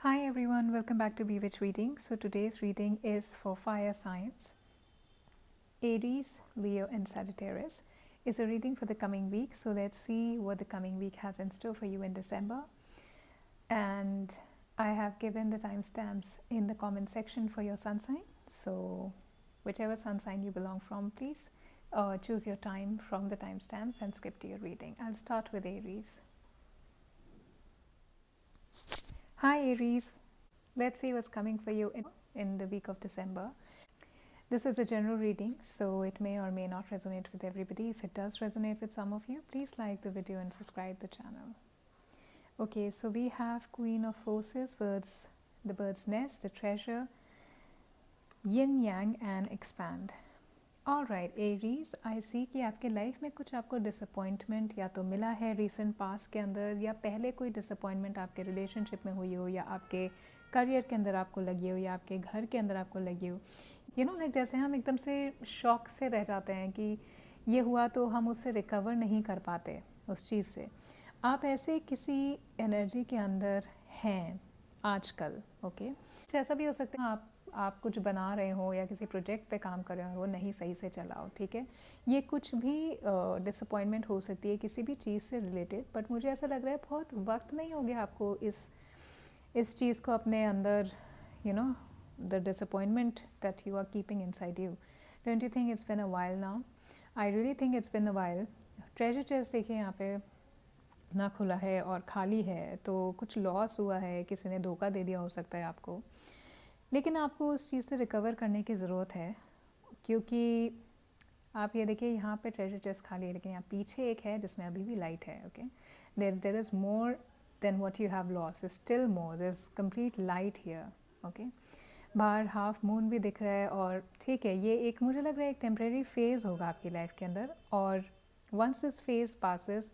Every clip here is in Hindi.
Hi everyone, welcome back to Bewitch Reading. So today's reading is for fire signs. Aries, Leo and Sagittarius is a reading for the coming week. So let's see what the coming week has in store for you in December. And I have given the timestamps in the comment section for your sun sign. So whichever sun sign you belong from, please choose your time from the timestamps and skip to your reading. I'll start with Aries. Hi Aries, let's see what's coming for you in the week of December. This is a general reading, so it may or may not resonate with everybody. If it does resonate with some of you, please like the video and subscribe the channel. Okay, so we have Queen of Roses, birds, the bird's nest, the treasure, yin yang and expand. Alright Aries, I see कि आपके लाइफ में कुछ आपको डिसअपॉइंटमेंट या तो मिला है रिसेंट पास के अंदर, या पहले कोई डिसअपॉइंटमेंट आपके रिलेशनशिप में हुई हो, या आपके करियर के अंदर आपको लगी हो, या आपके घर के अंदर आपको लगी हो. लाइक जैसे हम एकदम से शॉक से रह जाते हैं कि ये हुआ तो हम उससे रिकवर नहीं कर पाते उस चीज़ से. आप ऐसे किसी एनर्जी के अंदर हैं आजकल. ओके, ऐसा भी हो सकता है आप कुछ बना रहे हो या किसी प्रोजेक्ट पे काम कर रहे हो, वो नहीं सही से चला हो. ठीक है, ये कुछ भी डिसअपॉइंटमेंट हो सकती है किसी भी चीज़ से रिलेटेड. बट मुझे ऐसा लग रहा है बहुत वक्त नहीं हो गया आपको इस चीज़ को अपने अंदर, the disappointment that you are keeping inside you. Don't you think it's been a while now? I really think it's been a while. Treasure chest देखिए यहाँ पे ना खुला है और खाली है, तो कुछ लॉस हुआ है, किसी ने धोखा दे दिया हो सकता है आपको. लेकिन आपको उस चीज़ से रिकवर करने की ज़रूरत है, क्योंकि आप ये देखिए यहाँ पे ट्रेजर चेस्ट खाली है, लेकिन यहाँ पीछे एक है जिसमें अभी भी लाइट है. Okay, there is more than what you have lost, still more, there is complete light here. Okay, बाहर हाफ मून भी दिख रहा है. और ठीक है, ये एक मुझे लग रहा है एक टेम्प्रेरी फेज़ होगा आपकी लाइफ के अंदर. और once this phase passes,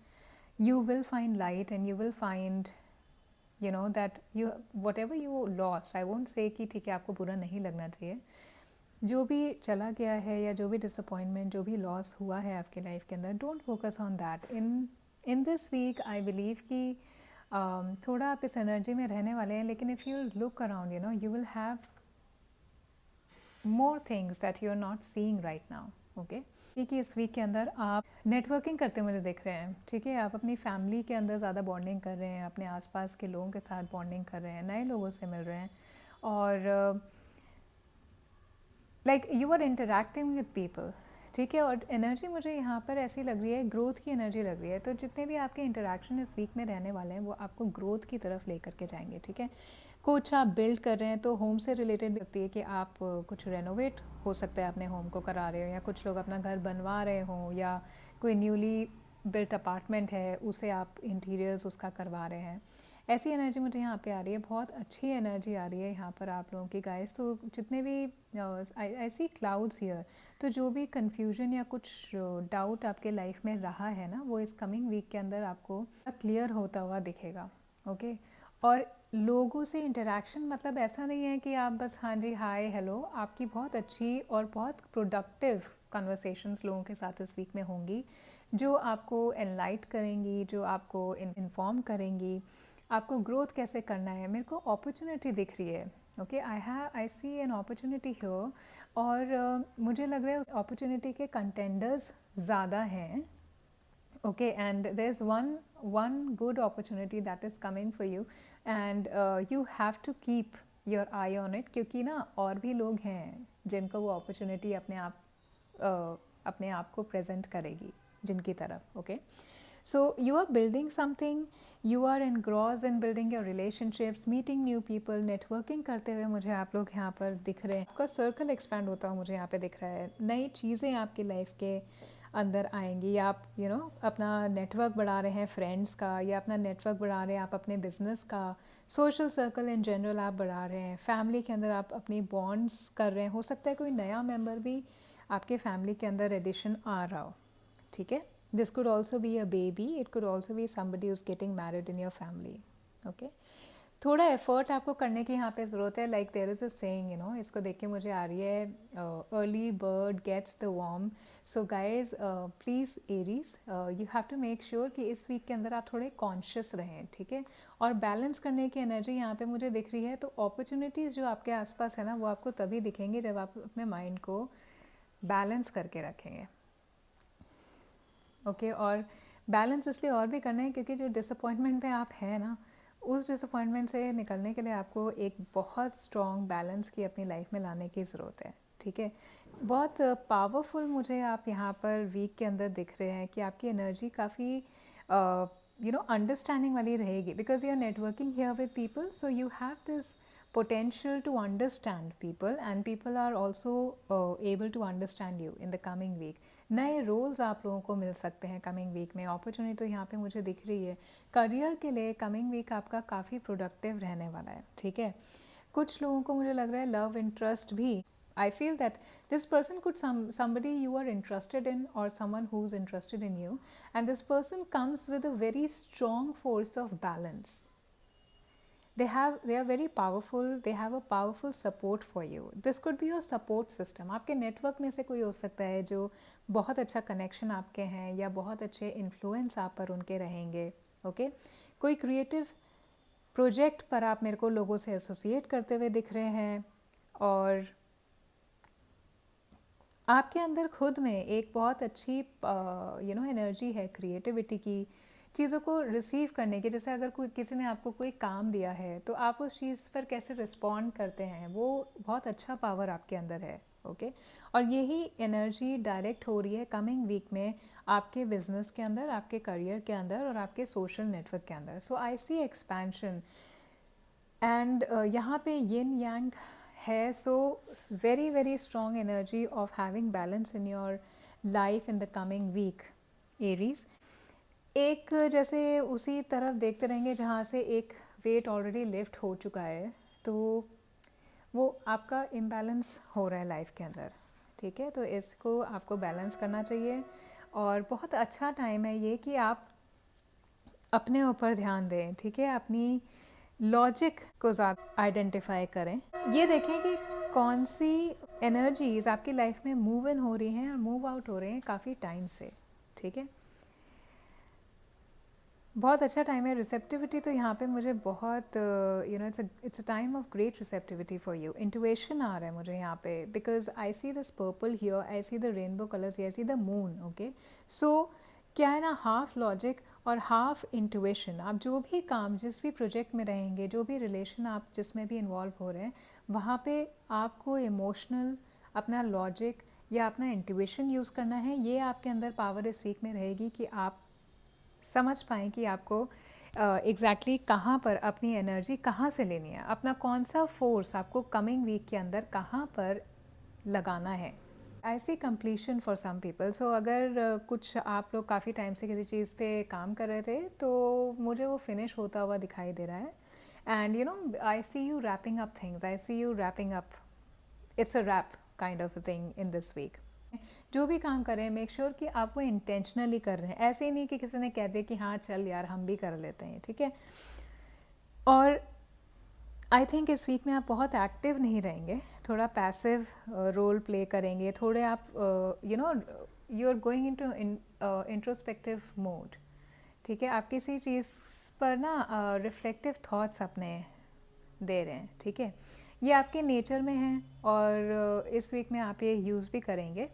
you will find light and you will find that you whatever you lost, I won't say कि ठीक है आपको बुरा नहीं लगना चाहिए. जो भी चला गया है या जो भी डिसअपॉइंटमेंट, जो भी लॉस हुआ है आपके लाइफ के अंदर, don't focus on that. In this week I believe कि थोड़ा आप इस एनर्जी में रहने वाले हैं. लेकिन if you look around, you will have more things that you are not seeing right now. Okay, कि इस वीक के अंदर आप नेटवर्किंग करते मुझे दिख रहे हैं. ठीक है, आप अपनी फैमिली के अंदर ज़्यादा बॉन्डिंग कर रहे हैं, अपने आसपास के लोगों के साथ बॉन्डिंग कर रहे हैं, नए लोगों से मिल रहे हैं, और like you are interacting with people. ठीक है, और एनर्जी मुझे यहाँ पर ऐसी लग रही है, ग्रोथ की एनर्जी लग रही है. तो जितने भी आपके इंटरेक्शन इस वीक में रहने वाले हैं, वो आपको ग्रोथ की तरफ लेकर के जाएंगे. ठीक है, कुछ आप बिल्ड कर रहे हैं तो होम से रिलेटेड भी लगती है कि आप कुछ रेनोवेट हो सकता है अपने होम को करा रहे हो, या कुछ लोग अपना घर बनवा रहे हों, या कोई न्यूली बिल्ट अपार्टमेंट है उसे आप इंटीरियर्स उसका करवा रहे हैं. ऐसी एनर्जी मुझे यहाँ पे आ रही है, बहुत अच्छी एनर्जी आ रही है यहाँ पर आप लोगों की गाइस. तो जितने भी आई सी क्लाउड्स हियर, तो जो भी कन्फ्यूजन या कुछ डाउट आपके लाइफ में रहा है ना, वो इस कमिंग वीक के अंदर आपको क्लियर होता हुआ दिखेगा. ओके, और लोगों से इंटरेक्शन मतलब ऐसा नहीं है कि आप बस हाँ जी हाय हेलो. आपकी बहुत अच्छी और बहुत प्रोडक्टिव कन्वर्सेशंस लोगों के साथ इस वीक में होंगी, जो आपको एनलाइट करेंगी, जो आपको इन्फॉर्म करेंगी आपको ग्रोथ कैसे करना है. मेरे को अपॉर्चुनिटी दिख रही है. Okay, I see an opportunity here. और मुझे लग रहा है उस अपॉर्चुनिटी के कंटेंडर्स ज़्यादा हैं. Okay, and there's one good opportunity that is coming for you, and you have to keep your eye on it, क्योंकि ना और भी लोग हैं जिनको वो अपॉर्चुनिटी अपने आप को प्रेजेंट करेगी जिनकी तरफ. Okay, so you are building something, you are engrossed in building your relationships, meeting new people, networking करते हुए मुझे आप लोग यहाँ पर दिख रहे हैं. आपका सर्कल एक्सपैंड होता हुआ मुझे यहाँ पे दिख रहा है. नई चीज़ें आपकी लाइफ के अंदर आएंगी. आप अपना नेटवर्क बढ़ा रहे हैं फ्रेंड्स का, या अपना नेटवर्क बढ़ा रहे हैं आप अपने बिजनेस का, सोशल सर्कल इन जनरल आप बढ़ा रहे हैं, फैमिली के अंदर आप अपनी बॉन्ड्स कर रहे हैं. हो सकता है कोई नया मेंबर भी आपके फैमिली के अंदर एडिशन आ रहा हो. ठीक है, this could also be a baby, it could also be somebody who's getting married in your family. Okay, थोड़ा एफर्ट आपको करने की यहाँ पे ज़रूरत है. Like there is a saying, you know, इसको देख के मुझे आ रही है, early bird gets the worm. So guys please Aries, you have to make sure कि इस वीक के अंदर आप थोड़े कॉन्शियस रहें, ठीक है. और बैलेंस करने की एनर्जी यहाँ पे मुझे दिख रही है. तो अपॉर्चुनिटीज़ जो आपके आसपास है ना, वो आपको तभी दिखेंगे जब आप अपने माइंड को बैलेंस करके रखेंगे. ओके, और बैलेंस इसलिए और भी करना है क्योंकि जो डिसअपॉइंटमेंट में आप हैं ना, उस डिसअपॉइंटमेंट से निकलने के लिए आपको एक बहुत स्ट्रॉन्ग बैलेंस की अपनी लाइफ में लाने की ज़रूरत है, ठीक है. बहुत पावरफुल मुझे आप यहाँ पर वीक के अंदर दिख रहे हैं कि आपकी एनर्जी काफ़ी यू नो अंडरस्टैंडिंग वाली रहेगी, because you are networking here with people, so you have this potential to understand people and people are also able to understand you in the coming week. नए रोल्स आप लोगों को मिल सकते हैं कमिंग वीक में. अपॉर्चुनिटी तो यहाँ पे मुझे दिख रही है. करियर के लिए कमिंग वीक आपका काफ़ी प्रोडक्टिव रहने वाला है, ठीक है. कुछ लोगों को मुझे लग रहा है लव इंटरेस्ट भी. I feel that this person could somebody you are interested in or someone who's interested in you, and this person comes with a very strong force of balance. They are very powerful. They have a powerful support for you. This could be your support system. आपके नेटवर्क में से कोई हो सकता है जो बहुत अच्छा कनेक्शन आपके हैं या बहुत अच्छे इन्फ्लुएंस आप पर उनके रहेंगे. ओके, कोई क्रिएटिव प्रोजेक्ट पर आप मेरे को लोगों से एसोसिएट करते हुए दिख रहे हैं, और आपके अंदर खुद में एक बहुत अच्छी यू नो एनर्जी है क्रिएटिविटी की, चीज़ों को रिसीव करने की. जैसे अगर कोई किसी ने आपको कोई काम दिया है तो आप उस चीज़ पर कैसे रिस्पॉन्ड करते हैं, वो बहुत अच्छा पावर आपके अंदर है. ओके, और यही एनर्जी डायरेक्ट हो रही है कमिंग वीक में आपके बिजनेस के अंदर, आपके करियर के अंदर और आपके सोशल नेटवर्क के अंदर. सो आई सी एक्सपेंशन एंड यहाँ पे यिन यांग है. So very very strong energy of having balance in your life in the coming week Aries. एक जैसे उसी तरफ देखते रहेंगे जहाँ से एक वेट ऑलरेडी लिफ्ट हो चुका है, तो वो आपका इम्बैलेंस हो रहा है लाइफ के अंदर, ठीक है. तो इसको आपको बैलेंस करना चाहिए, और बहुत अच्छा टाइम है ये कि आप अपने ऊपर ध्यान दें, ठीक है. अपनी लॉजिक को ज़्यादा आइडेंटिफाई करें. ये देखें कि कौन सी एनर्जीज आपकी लाइफ में मूव इन हो रही हैं और मूव आउट हो रहे हैं काफ़ी टाइम से, ठीक है. बहुत अच्छा टाइम है. रिसेप्टिविटी तो यहाँ पे मुझे बहुत you know it's a time of great receptivity for you. Intuition आ रहा है मुझे यहाँ पे, because I see this purple here, I see the rainbow colours, I see the moon. Okay, so क्या है ना, हाफ लॉजिक और हाफ इंटुएशन. आप जो भी काम, जिस भी प्रोजेक्ट में रहेंगे, जो भी रिलेशन आप जिसमें भी इन्वॉल्व हो रहे हैं, वहाँ पे आपको इमोशनल अपना लॉजिक या अपना इंटुएशन यूज़ करना है. ये आपके अंदर पावर इस वीक में रहेगी कि आप समझ पाएँ कि आपको एग्जैक्टली कहाँ पर अपनी एनर्जी कहाँ से लेनी है, अपना कौन सा फोर्स आपको कमिंग वीक के अंदर कहाँ पर लगाना है. आई सी कंप्लीशन फॉर सम पीपल. सो अगर कुछ आप लोग काफ़ी टाइम से किसी चीज़ पे काम कर रहे थे, तो मुझे वो फिनिश होता हुआ दिखाई दे रहा है. And you know I see you wrapping up things, I see you wrapping up. It's a wrap kind of a thing in this week. जो भी काम कर रहे हैं, मेक श्योर कि आप वो इंटेंशनली कर रहे हैं. ऐसे ही नहीं कि किसी ने कह दिया कि हाँ चल यार हम भी कर लेते हैं, ठीक है. और आई थिंक इस वीक में आप बहुत एक्टिव नहीं रहेंगे, थोड़ा पैसिव रोल प्ले करेंगे. थोड़े आप you know you are going into introspective mode, ठीक है. आप किसी चीज़ पर ना रिफ्लेक्टिव थॉट्स अपने दे रहे हैं, ठीक है. ये आपके नेचर में है, और इस वीक में आप ये यूज़ भी करेंगे.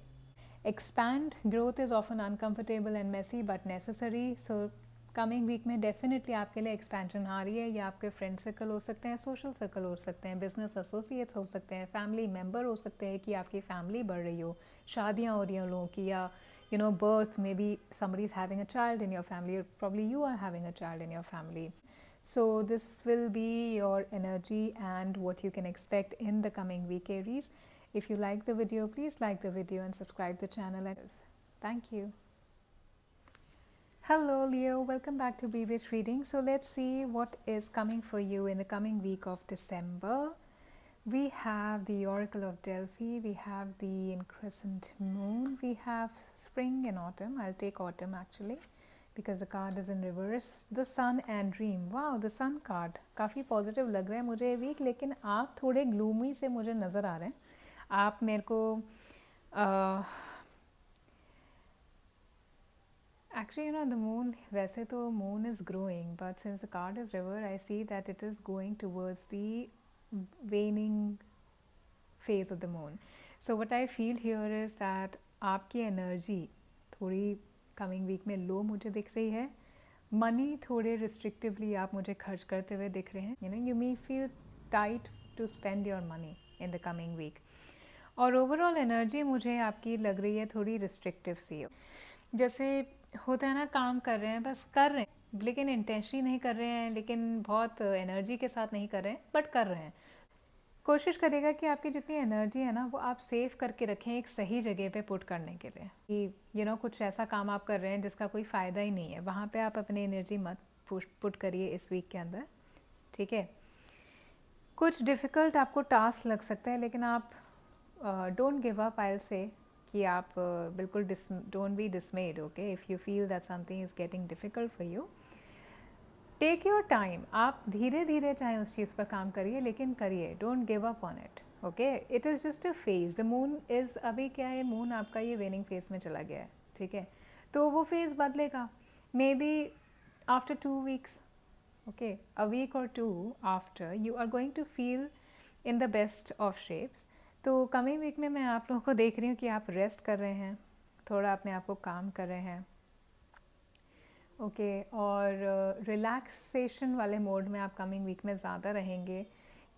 Expand growth is often uncomfortable and messy but necessary. So coming week में डेफिनेटली आपके लिए एक्सपेंशन आ रही है. ये आपके फ्रेंड सर्कल हो सकते हैं, सोशल सर्कल हो सकते हैं, बिजनेस एसोसिएट्स हो सकते हैं, फैमिली मेम्बर हो सकते हैं कि आपकी फैमिली बढ़ रही हो, शादियाँ हो रही हैं लोगों की, या you know birth, maybe somebody is having a child in your family, or probably you are having a child in your family. So this will be your energy and what you can expect in the coming week, Aries. If you like the video, please like the video and subscribe the channel. Thank you. Hello Leo, welcome back to BWitch Reading. So let's see what is coming for you in the coming week of December. We have the Oracle of Delphi, we have the increscent moon, we have spring and autumn. I'll take autumn actually. because the card is in reverse. The sun and dream. Wow, the sun card काफ़ी पॉजिटिव लग रहा है मुझे ये वीक, लेकिन आप थोड़े ग्लूमी से मुझे नज़र आ रहे हैं. आप मेरे को actually, the moon, वैसे तो moon is growing, but since the card is river, I see that it is going towards the waning phase of the moon. So what I feel here is that आपकी एनर्जी थोड़ी कमिंग वीक में लो मुझे दिख रही है. मनी थोड़े रिस्ट्रिक्टिवली आप मुझे खर्च करते हुए दिख रहे हैं. You may feel tight to spend your money in the coming week. और ओवरऑल एनर्जी मुझे आपकी लग रही है थोड़ी रिस्ट्रिक्टिव सी. जैसे होता है ना, काम कर रहे हैं, बस कर रहे हैं, लेकिन इंटेंशनली नहीं कर रहे हैं, लेकिन बहुत एनर्जी के साथ नहीं कर रहे हैं, बट कर रहे हैं. कोशिश करेगा कि आपकी जितनी एनर्जी है ना वो आप सेव करके रखें एक सही जगह पे पुट करने के लिए. कि कुछ ऐसा काम आप कर रहे हैं जिसका कोई फ़ायदा ही नहीं है, वहाँ पे आप अपनी एनर्जी मत पुट करिए इस वीक के अंदर. ठीक है, कुछ डिफ़िकल्ट आपको टास्क लग सकता है, लेकिन आप don't give up. I will say कि आप बिल्कुल don't be dismayed. Okay, if you feel that something is getting difficult for you, take your time. आप धीरे धीरे चाहे उस चीज़ पर काम करिए, लेकिन करिए, don't give up on it. Okay, it is just a phase. The moon is, अभी क्या है, मून आपका ये वेनिंग फेज में चला गया है. ठीक है, तो वो फेज़ बदलेगा maybe after 2 weeks. Okay, a week और 2 after you are going to feel in the best of shapes. तो कमिंग वीक में मैं आप लोगों को देख रही हूँ कि आप रेस्ट कर रहे हैं, थोड़ा अपने आप को काम कर रहे हैं. ओके, और रिलैक्सेशन वाले मोड में आप कमिंग वीक में ज़्यादा रहेंगे,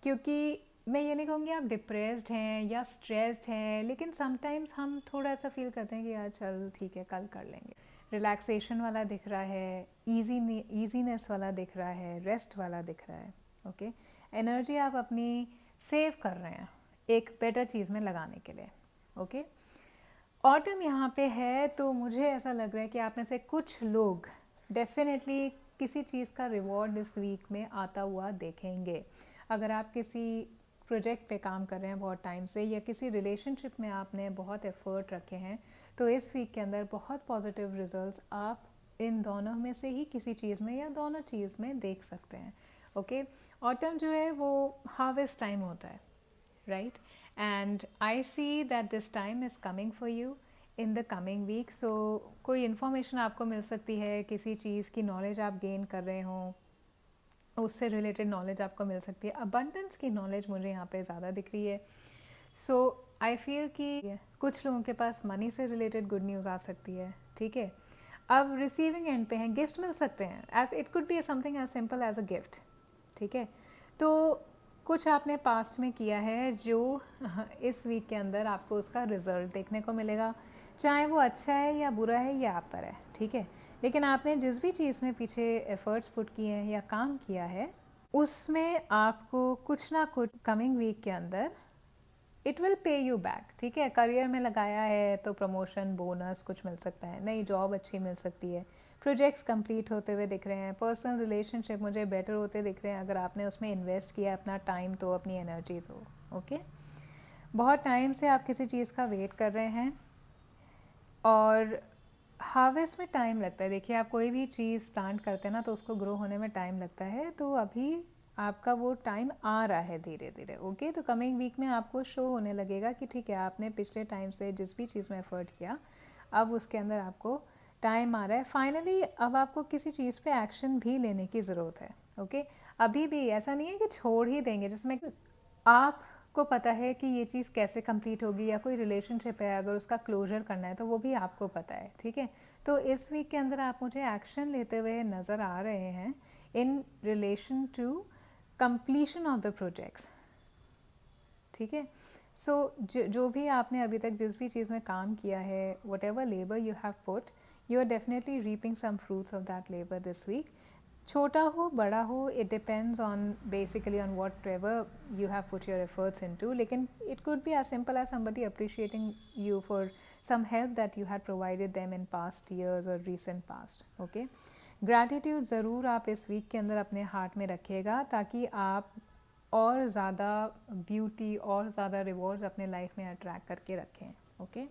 क्योंकि मैं ये नहीं कहूँगी आप डिप्रेस्ड हैं या स्ट्रेस्ड हैं, लेकिन समटाइम्स हम थोड़ा ऐसा फील करते हैं कि यार चल ठीक है कल कर लेंगे. रिलैक्सेशन वाला दिख रहा है, ईजीनेस वाला दिख रहा है, रेस्ट वाला दिख रहा है. ओके, एनर्जी आप अपनी सेव कर रहे हैं एक बेटर चीज़ में लगाने के लिए. ओके, ऑटम यहाँ पे है, तो मुझे ऐसा लग रहा है कि आप में से कुछ लोग डेफिनेटली किसी चीज़ का रिवॉर्ड इस वीक में आता हुआ देखेंगे. अगर आप किसी प्रोजेक्ट पे काम कर रहे हैं बहुत टाइम से, या किसी रिलेशनशिप में आपने बहुत एफर्ट रखे हैं, तो इस वीक के अंदर बहुत पॉजिटिव रिजल्ट्स आप इन दोनों में से ही किसी चीज़ में या दोनों चीज़ में देख सकते हैं. ओके, ऑटम जो है वो हार्वेस्ट टाइम होता है, right? And I see that this time is coming for you in the coming week. So कोई इन्फॉर्मेशन आपको मिल सकती है, किसी चीज़ की नॉलेज आप गेन कर रहे हों, उससे रिलेटेड नॉलेज आपको मिल सकती है. अबंडेंस की नॉलेज मुझे यहाँ पे ज़्यादा दिख रही है. सो आई फील कि कुछ लोगों के पास मनी से रिलेटेड गुड न्यूज़ आ सकती है. ठीक है, अब रिसीविंग एंड पे हैं, गिफ्ट्स मिल सकते हैं. As it could be something as simple as a gift. ठीक है, तो कुछ आपने पास्ट में किया है जो इस वीक के अंदर आपको उसका रिजल्ट देखने को मिलेगा, चाहे वो अच्छा है या बुरा है, ये आप पर है. ठीक है, लेकिन आपने जिस भी चीज़ में पीछे एफर्ट्स पुट किए हैं या काम किया है, उसमें आपको कुछ ना कुछ कमिंग वीक के अंदर it will pay you back. ठीक है, करियर में लगाया है तो प्रमोशन, बोनस कुछ मिल सकता है, नई जॉब अच्छी मिल सकती है, प्रोजेक्ट्स कंप्लीट होते हुए दिख रहे हैं, पर्सनल रिलेशनशिप मुझे बेटर होते दिख रहे हैं अगर आपने उसमें इन्वेस्ट किया अपना टाइम तो, अपनी एनर्जी तो. ओके, बहुत टाइम से आप किसी चीज़ का वेट कर रहे हैं और हार्वेस्ट में टाइम लगता है. देखिए, आप कोई भी चीज़ प्लांट करते हैं ना तो उसको ग्रो होने में टाइम लगता है, तो अभी आपका वो टाइम आ रहा है धीरे धीरे. ओके, तो कमिंग वीक में आपको शो होने लगेगा कि ठीक है, आपने पिछले टाइम से जिस भी चीज़ में एफर्ट किया, अब उसके अंदर आपको टाइम आ रहा है. फाइनली अब आपको किसी चीज़ पे एक्शन भी लेने की ज़रूरत है. ओके, अभी भी ऐसा नहीं है कि छोड़ ही देंगे, जिसमें आपको पता है कि ये चीज़ कैसे कंप्लीट होगी, या कोई रिलेशनशिप है अगर उसका क्लोजर करना है तो वो भी आपको पता है. ठीक है, तो इस वीक के अंदर आप मुझे एक्शन लेते हुए नज़र आ रहे हैं in relation to completion of the projects. ठीक है, सो जो भी आपने अभी तक जिस भी चीज़ में काम किया है, what ever labour you have put, you are definitely reaping some fruits of that labor this week. छोटा हो बड़ा हो, it depends on basically on whatever you have put your efforts into. लेकिन it could be as simple as somebody appreciating you for some help that you had provided them in past years or recent past. Okay, gratitude ज़रूर आप इस वीक के अंदर अपने हार्ट में रखिएगा, ताकि आप और ज़्यादा ब्यूटी और ज़्यादा रिवॉर्ड्स अपने लाइफ में अट्रैक्ट करके रखें. ओके,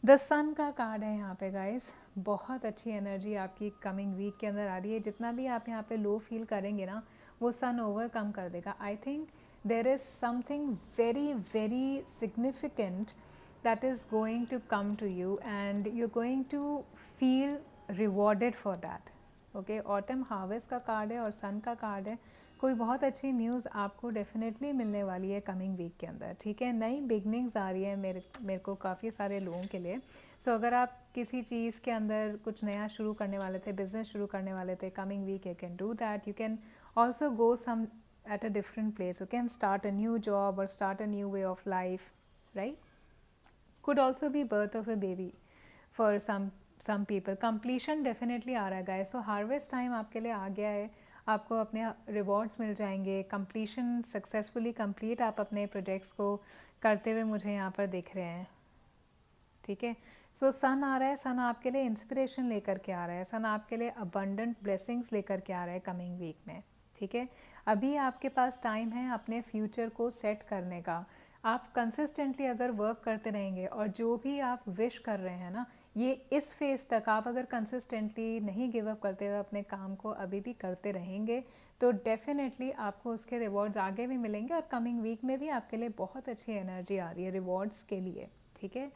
द सन का कार्ड है यहाँ पे गाइस. बहुत अच्छी एनर्जी आपकी कमिंग वीक के अंदर आ रही है. जितना भी आप यहाँ पे लो फील करेंगे ना, वो सन ओवरकम कर देगा. I think there is something very very significant that is going to come to you and you're going to feel rewarded for that. Okay, autumn harvest का कार्ड है और सन का कार्ड है. कोई बहुत अच्छी न्यूज़ आपको डेफिनेटली मिलने वाली है कमिंग वीक के अंदर. ठीक है, नई बिगनिंग्स आ रही है मेरे को काफ़ी सारे लोगों के लिए. सो अगर आप किसी चीज़ के अंदर कुछ नया शुरू करने वाले थे, बिजनेस शुरू करने वाले थे, coming week you can do that. You can also go some at a different place. You can start a new job or start a new way of life, right? Could also be birth of a baby for some people. Completion definitely आ रहा है guys. So harvest time आपके लिए आ गया है. आपको अपने रिवॉर्ड्स मिल जाएंगे. कंप्लीशन सक्सेसफुली कंप्लीट आप अपने प्रोजेक्ट्स को करते हुए मुझे यहाँ पर दिख रहे हैं. ठीक है, सो सन आ रहा है. सन आपके लिए इंस्पिरेशन लेकर के आ रहा है. सन आपके लिए अबंडेंट ब्लेसिंग्स लेकर के आ रहा है कमिंग वीक में. ठीक है, अभी आपके पास टाइम है अपने फ्यूचर को सेट करने का. आप कंसिस्टेंटली अगर वर्क करते रहेंगे और जो भी आप विश कर रहे हैं ना, ये इस फेज़ तक आप अगर कंसिस्टेंटली नहीं गिव अप करते हुए अपने काम को अभी भी करते रहेंगे तो डेफिनेटली आपको उसके रिवॉर्ड्स आगे भी मिलेंगे. और कमिंग वीक में भी आपके लिए बहुत अच्छी एनर्जी आ रही है रिवॉर्ड्स के लिए. ठीक है,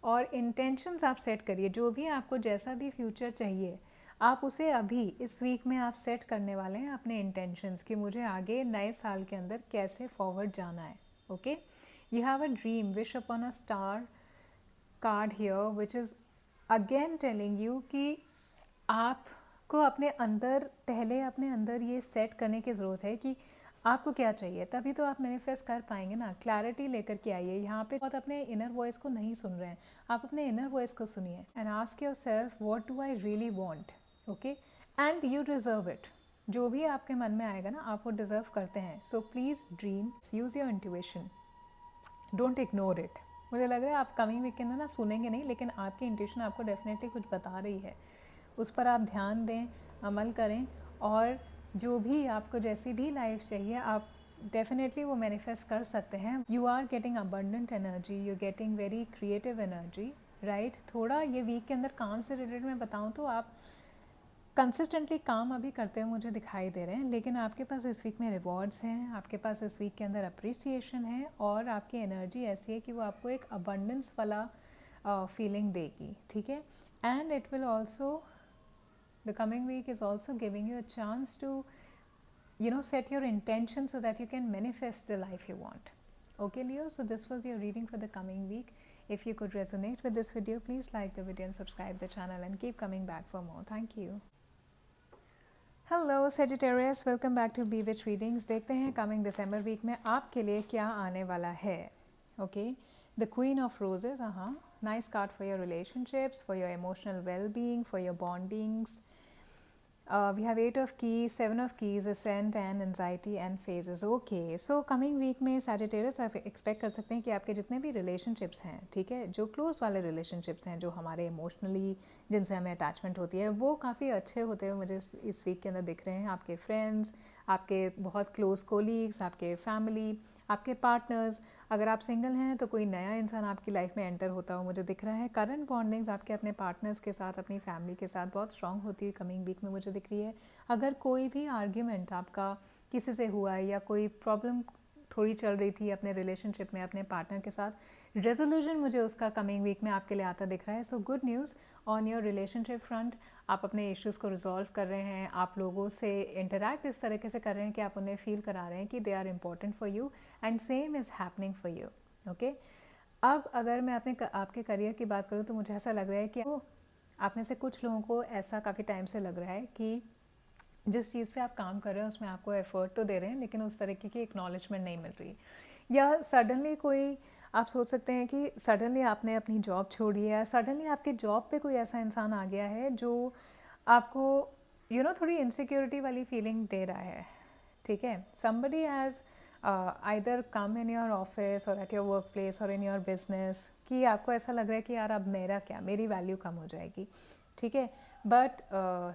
और इंटेंशंस आप सेट करिए. जो भी आपको जैसा भी फ्यूचर चाहिए आप उसे अभी इस वीक में आप सेट करने वाले हैं अपने इंटेंशंस कि मुझे आगे नए साल के अंदर कैसे फॉरवर्ड जाना है. Okay, you have a dream, wish upon a star card here which is again telling you कि आपको अपने अंदर पहले अपने अंदर ये सेट करने की ज़रूरत है कि आपको क्या चाहिए, तभी तो आप मैनिफेस्ट कर पाएंगे ना. क्लैरिटी लेकर के आइए. यहाँ पे बहुत अपने इनर वॉइस को नहीं सुन रहे हैं, आप अपने इनर वॉइस को सुनिए and ask your self what do I really want. Okay, and you deserve it. जो भी आपके मन में आएगा ना आप वो डिज़र्व करते हैं. So please dream, use your intuition, don't ignore it. मुझे लग रहा है आप कमिंग वीक के अंदर ना सुनेंगे नहीं, लेकिन आपकी इंट्यूशन आपको डेफिनेटली कुछ बता रही है. उस पर आप ध्यान दें, अमल करें और जो भी आपको जैसी भी लाइफ चाहिए आप डेफिनेटली वो मैनिफेस्ट कर सकते हैं. You are getting abundant energy, you getting very creative energy, right. थोड़ा ये वीक के अंदर काम से रिलेटेड मैं बताऊँ तो आप कंसिस्टेंटली काम अभी करते हुए मुझे दिखाई दे रहे हैं, लेकिन आपके पास इस वीक में रिवॉर्ड्स हैं, आपके पास इस वीक के अंदर अप्रिसिएशन है और आपकी एनर्जी ऐसी है कि वो आपको एक अबंडेंस वाला फीलिंग देगी. ठीक है, and it will also the coming week is also giving you a chance to set your intention so that you can manifest the life you want. Okay Leo, so this was your reading for the coming week. If you could resonate with this video, please like the video and subscribe the channel and keep coming back for more. Thank you. Hello Sagittarius, welcome back to Bewitched readings. देखते हैं कमिंग दिसंबर वीक में आपके लिए क्या आने वाला है. Okay, the queen of roses. Nice card for your relationships, for your emotional well being, for your bondings. We have 8 of keys, 7 of keys, ascent and anxiety and phases. Okay, so coming week में Sagittarius आप एक्सपेक्ट कर सकते हैं कि आपके जितने भी रिलेशनशिप्स हैं, ठीक है, जो क्लोज वाले रिलेशनशिप्स हैं, जो हमारे इमोशनली जिनसे हमें अटैचमेंट होती है, वो काफ़ी अच्छे होते हुए मुझे इस वीक के अंदर दिख रहे हैं. आपके फ्रेंड्स, आपके बहुत क्लोज कोलीग्स, आपके फैमिली, आपके पार्टनर्स. अगर आप सिंगल हैं तो कोई नया इंसान आपकी लाइफ में एंटर होता हो मुझे दिख रहा है. करंट बॉन्डिंग्स आपके अपने पार्टनर्स के साथ, अपनी फैमिली के साथ बहुत स्ट्रांग होती हुई कमिंग वीक में मुझे दिख रही है. अगर कोई भी आर्ग्यूमेंट आपका किसी से हुआ है या कोई प्रॉब्लम थोड़ी चल रही थी अपने रिलेशनशिप में अपने पार्टनर के साथ, रेजोल्यूशन मुझे उसका कमिंग वीक में आपके लिए आता दिख रहा है. So good news on your relationship front. आप अपने इश्यूज़ को रिजॉल्व कर रहे हैं, आप लोगों से इंटरेक्ट इस तरीके से कर रहे हैं कि आप उन्हें फील करा रहे हैं कि they are important for you and same is happening for you. Okay, अब अगर मैं आपके करियर की बात करूँ तो मुझे ऐसा लग रहा है कि आप में से कुछ लोगों को ऐसा काफ़ी टाइम से लग रहा है कि जिस चीज़ पे आप काम कर रहे हैं उसमें आपको एफर्ट तो दे रहे हैं लेकिन उस तरीके की एक्नॉलेजमेंट नहीं मिल रही. या सडनली कोई आप सोच सकते हैं कि सडनली आपने अपनी जॉब छोड़ी है, सडनली आपके जॉब पे कोई ऐसा इंसान आ गया है जो आपको थोड़ी इनसिक्योरिटी वाली फीलिंग दे रहा है. ठीक है, somebody has either come in your office or at your workplace or in your business कि आपको ऐसा लग रहा है कि यार अब मेरा क्या, मेरी वैल्यू कम हो जाएगी. ठीक है, बट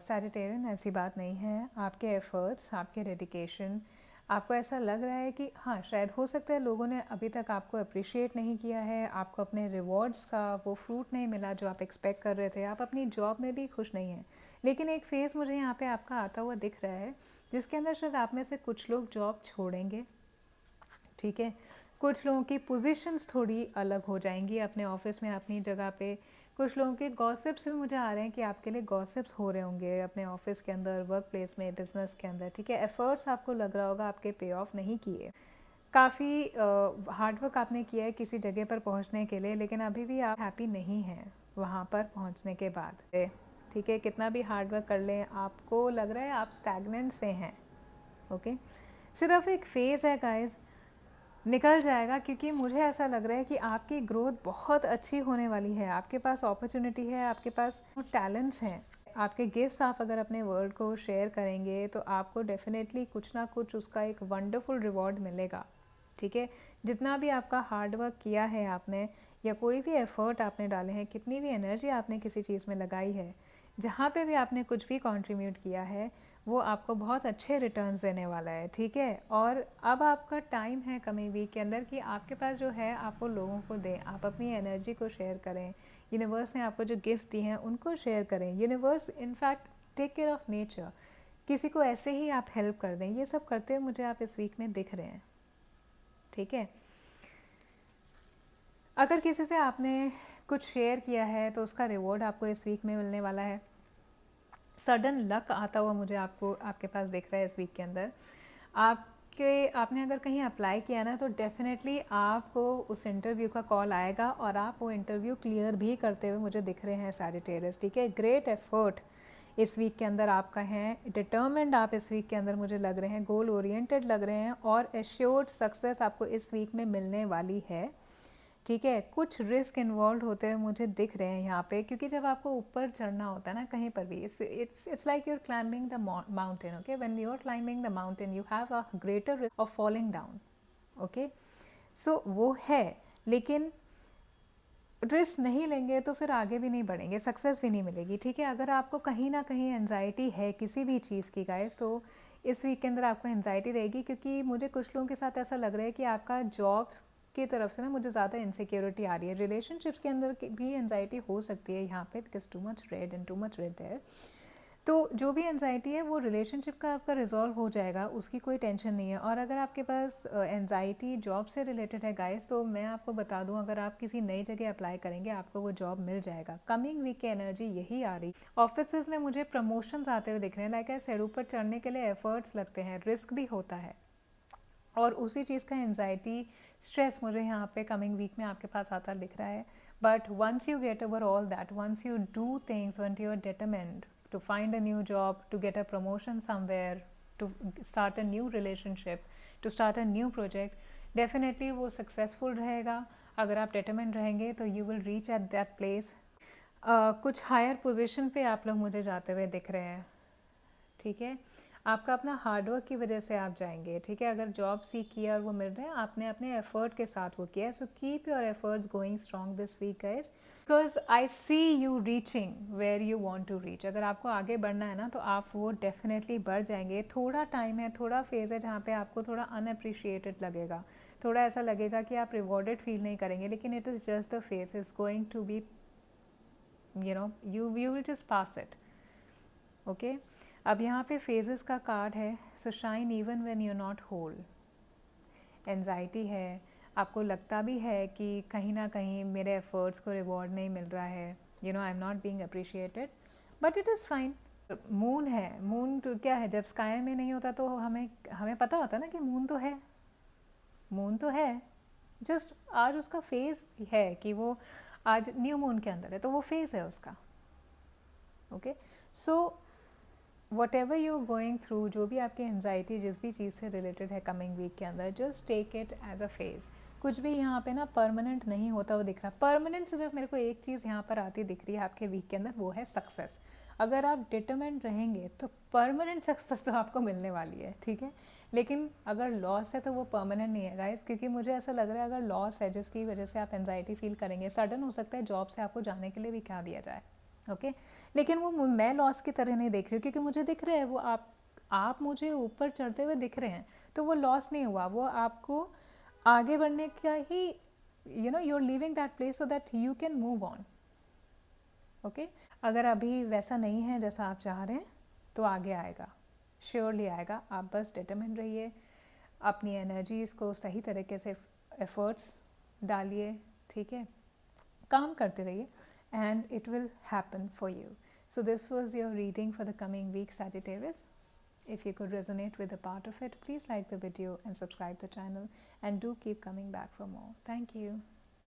सैजिटेरियन ऐसी बात नहीं है. आपके एफर्ट्स, आपके डेडिकेशन, आपको ऐसा लग रहा है कि हाँ, शायद हो सकता है लोगों ने अभी तक आपको अप्रिशिएट नहीं किया है, आपको अपने रिवॉर्ड्स का वो फ्रूट नहीं मिला जो आप एक्सपेक्ट कर रहे थे, आप अपनी जॉब में भी खुश नहीं हैं। लेकिन एक फेज़ मुझे यहाँ पे आपका आता हुआ दिख रहा है जिसके अंदर शायद आप में से कुछ लोग जॉब छोड़ेंगे, ठीक है। कुछ लोगों की पोजीशंस थोड़ी अलग हो जाएंगी अपने ऑफिस में, अपनी जगह पे। कुछ लोगों के गॉसिप्स भी मुझे आ रहे हैं कि आपके लिए गॉसिप्स हो रहे होंगे अपने ऑफिस के अंदर, वर्क प्लेस में, बिजनेस के अंदर, ठीक है। एफर्ट्स आपको लग रहा होगा आपके पे ऑफ नहीं किए, काफ़ी हार्डवर्क आपने किया है किसी जगह पर पहुंचने के लिए, लेकिन अभी भी आप हैप्पी नहीं हैं वहाँ पर पहुँचने के बाद, ठीक है। कितना भी हार्डवर्क कर लें आपको लग रहा है आप स्टैग्नेंट से हैं, ओके। सिर्फ एक फेज़ है गाइस, निकल जाएगा, क्योंकि मुझे ऐसा लग रहा है कि आपकी ग्रोथ बहुत अच्छी होने वाली है। आपके पास अपॉर्चुनिटी है, आपके पास टैलेंट्स हैं, आपके गिफ्ट्स आप अगर अपने वर्ल्ड को शेयर करेंगे तो आपको डेफिनेटली कुछ ना कुछ उसका एक वंडरफुल रिवॉर्ड मिलेगा, ठीक है। जितना भी आपका हार्ड वर्क किया है आपने, या कोई भी एफर्ट आपने डाले हैं, कितनी भी एनर्जी आपने किसी चीज़ में लगाई है, जहाँ पे भी आपने कुछ भी कंट्रीब्यूट किया है, वो आपको बहुत अच्छे रिटर्न्स देने वाला है, ठीक है। और अब आपका टाइम है कमिंग वीक के अंदर कि आपके पास जो है आप वो लोगों को दें, आप अपनी एनर्जी को शेयर करें, यूनिवर्स ने आपको जो गिफ्ट दी हैं उनको शेयर करें। Universe in fact take care of nature, किसी को ऐसे ही आप हेल्प कर दें, ये सब करते हुए मुझे आप इस वीक में दिख रहे हैं, ठीक है। अगर किसी से आपने कुछ शेयर किया है तो उसका रिवॉर्ड आपको इस वीक में मिलने वाला है। सडन लक आता हुआ मुझे आपको आपके पास दिख रहा है इस वीक के अंदर। आपने अगर कहीं अप्लाई किया ना तो डेफिनेटली आपको उस इंटरव्यू का कॉल आएगा और आप वो इंटरव्यू क्लियर भी करते हुए मुझे दिख रहे हैं सैजिटेरियस, ठीक है। ग्रेट एफर्ट इस वीक के अंदर आपका है, डिटर्मिन्ड आप इस वीक के अंदर मुझे लग रहे हैं, गोल ओरिएंटेड लग रहे हैं, और एश्योर्ड सक्सेस आपको इस वीक में मिलने वाली है, ठीक है। कुछ रिस्क इन्वॉल्व होते हुए मुझे दिख रहे हैं यहाँ पे, क्योंकि जब आपको ऊपर चढ़ना होता है ना कहीं पर भी, it's like you are climbing the mountain, okay. When you are climbing the mountain you have a greater risk of falling down, okay. So वो है, लेकिन रिस्क नहीं लेंगे तो फिर आगे भी नहीं बढ़ेंगे, सक्सेस भी नहीं मिलेगी, ठीक है। अगर आपको कहीं ना कहीं एनजाइटी है किसी भी चीज़ की गाइस, तो इस वीक के अंदर आपको एनजाइटी रहेगी, क्योंकि मुझे कुछ लोगों के साथ ऐसा लग रहा है कि आपका जॉब की तरफ से ना मुझे ज़्यादा इनसिक्योरिटी आ रही है। रिलेशनशिप्स के अंदर भी एनजाइटी हो सकती है यहाँ पे, because too much red and too much red है। तो जो भी एनजाइटी है वो रिलेशनशिप का आपका रिजॉल्व हो जाएगा, उसकी कोई टेंशन नहीं है। और अगर आपके पास एनजाइटी जॉब से रिलेटेड है गाइस, तो मैं आपको बता दूं, अगर आप किसी नई जगह अप्लाई करेंगे आपको वो जॉब मिल जाएगा। कमिंग वीक की एनर्जी यही आ रही। ऑफिस में मुझे प्रमोशंस आते हुए दिख रहे हैं, लाइक आई सेड, ऊपर चढ़ने के लिए एफर्ट्स लगते हैं, रिस्क भी होता है, और उसी चीज़ का एनजाइटी स्ट्रेस मुझे यहाँ पे कमिंग वीक में आपके पास आता दिख रहा है। But once you get over all that, once you do things, once you are determined to find a new job, to get a promotion somewhere, to start a new relationship, to start a new project, definitely वो successful रहेगा। अगर आप determined रहेंगे तो you will reach at that place। कुछ higher position पे आप लोग मुझे जाते हुए दिख रहे हैं, ठीक है। आपका अपना हार्डवर्क की वजह से आप जाएंगे, ठीक है। अगर जॉब सीख किया और वो मिल रहा है, आपने अपने एफर्ट के साथ वो किया है। So keep your efforts going strong this week guys, because I see you reaching where you want to reach. अगर आपको आगे बढ़ना है ना तो आप वो डेफिनेटली बढ़ जाएंगे। थोड़ा टाइम है, थोड़ा फेज़ है जहाँ पे आपको थोड़ा अनअप्रिशिएटेड लगेगा, थोड़ा ऐसा लगेगा कि आप रिवॉर्डेड फील नहीं करेंगे, लेकिन it is just the face, is going to be, you know, you will just pass it, okay. अब यहाँ पे फेजेस का कार्ड है, so shine even when you not whole. Anxiety है, आपको लगता भी है कि कहीं ना कहीं मेरे एफर्ट्स को रिवॉर्ड नहीं मिल रहा है, you know, I am not being appreciated, but it is fine. Moon है, मून तो क्या है, जब स्काई में नहीं होता तो हमें हमें पता होता ना कि मून तो है, मून तो है, जस्ट आज उसका फेज है कि वो आज न्यू मून के अंदर है, तो वो फेज है उसका, okay. So what ever you going through, जो भी आपकी एनजाइटी जिस भी चीज़ से रिलेटेड है कमिंग वीक के अंदर, just take it as a phase. कुछ भी यहाँ पे ना परमानेंट नहीं होता वो दिख रहा। परमानेंट सिर्फ मेरे को एक चीज़ यहाँ पर आती दिख रही है आपके वीक के अंदर, वो है सक्सेस। अगर आप डिटरमिन्ड रहेंगे तो परमानेंट सक्सेस तो आपको मिलने वाली है, ठीक है। लेकिन अगर लॉस है तो वो परमानेंट नहीं है गाइस, क्योंकि मुझे ऐसा लग रहा है अगर लॉस है जिसकी वजह से आप एनजाइटी फील करेंगे, सडन हो सकता है जॉब से आपको जाने के लिए भी कहा दिया जाए, ओके। लेकिन वो मैं लॉस की तरह नहीं देख रही हूँ, क्योंकि मुझे दिख रहा है वो आप मुझे ऊपर चढ़ते हुए दिख रहे हैं, तो वो लॉस नहीं हुआ, वो आपको आगे बढ़ने का ही, you know, you are leaving that place so that you can move on. Okay, अगर अभी वैसा नहीं है जैसा आप चाह रहे हैं, तो आगे आएगा, श्योरली आएगा। आप बस डिटरमिन रहिए, अपनी एनर्जीज़ को सही तरीके से एफर्ट्स डालिए, ठीक है, काम करते रहिए, and it will happen for you. So this was your reading for the coming week, Sagittarius. If you could resonate with a part of it, please like the video and subscribe the channel, and do keep coming back for more. Thank you.